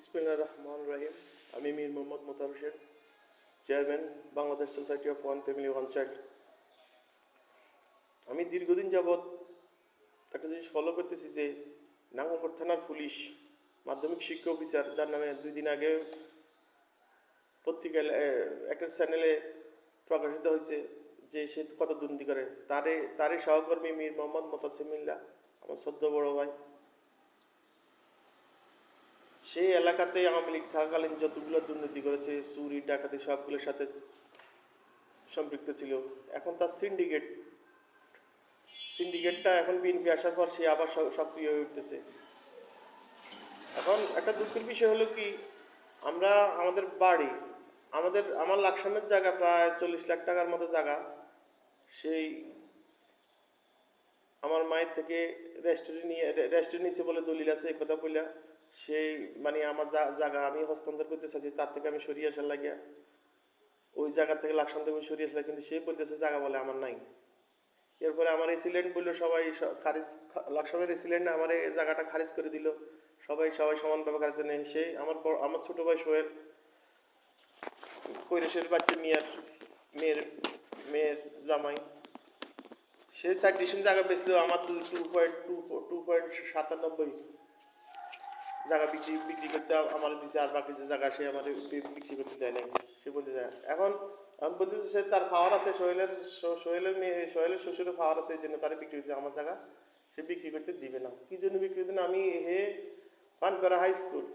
বিসমিল্লাহির রহমানির রহিম। আমি Mir Mohammad Motar Hossain, chairman Bangladesh society of one family one child. আমি দীর্ঘদিন যাবৎ একটা জিনিস ফলো করতেছি যে নাঙ্গলকোট থানার পুলিশ মাধ্যমিক শিক্ষা অফিসার, যার নামে 2 দিন আগে পত্রিকায় একটা চ্যানেলে প্রকাশিত হয়েছে যে সে কত দুর্নীতি করে, তারে সহকর্মী মীর মোহাম্মদ মোতাসিমিল্লাহ, আমার সদ্য বড় ভাই, সেই এলাকাতে আওয়ামী লীগ থাকাকালীন যতগুলো দুর্নীতি করেছে, চুরি ডাকাতি সবগুলোর সাথে সম্পৃক্ত ছিল। এখন তার সিন্ডিকেটটা এখন বিএনপি আসার পর সে আবার সক্রিয় হয়ে উঠতেছে। এখন একটা দুঃখের বিষয় হলো কি, আমরা আমাদের বাড়ি, আমার লাকসামের জায়গা প্রায় 40 লাখ টাকার মতো জায়গা, সেই আমার মায়ের থেকে রেস্টুরেন্ট নিচে বলে দলিল আছে, এই কথা বললা সেই মানে আমার জায়গা আমি হস্তান্তর করতে চাচ্ছি, তার থেকে আমি সরিয়ে আসার লাগিয়া ওই জায়গা থেকে লাকসাম থেকে সরিয়ে আসলাম, কিন্তু সে বলতেছে জায়গা বলে আমার নাই। এরপরে আমার এসিলেন্ট বললো, সবাই খারিজ, লাকসামের এসিলেন্ট আমার এই জায়গাটা খারিজ করে দিল, সবাই সমানভাবে খারিজ নেই। সেই আমার ছোট ভাই সোহেল, কৈরেশের বাচ্চা মেয়ের মেয়ের জামাই, সে 4 ডিসেম্বর জায়গা বেচলেও আমার 2.97 জায়গা বিক্রি করতে আমার দিছে, আর বাকি যে জায়গা সে আমার বিক্রি করতে দেয় নাই। সে বলতে যায় এখন আমি বলতেছি সে তার পাওয়ার আছে, সোহেলের শ্বশুরের পাওয়ার আছে, এই জন্য তারা বিক্রি করতে, আমার জায়গা সে বিক্রি করতে দিবে না। কি জন্য বিক্রি করতে না, আমি হে পানকরা হাই স্কুল